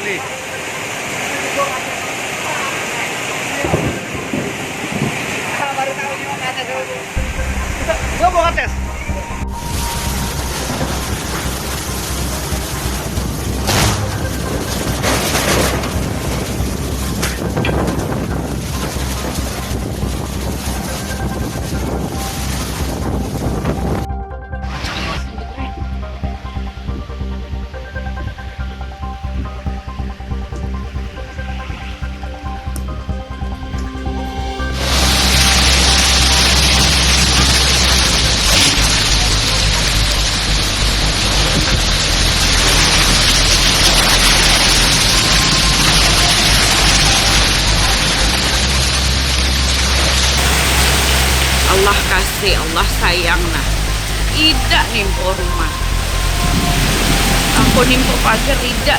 nih. Baru tahu ini mau tes. Gua mau tes. Allah kasih, Allah sayang nah. Ida nimpo rumah. Aku nimpo pagar Ida.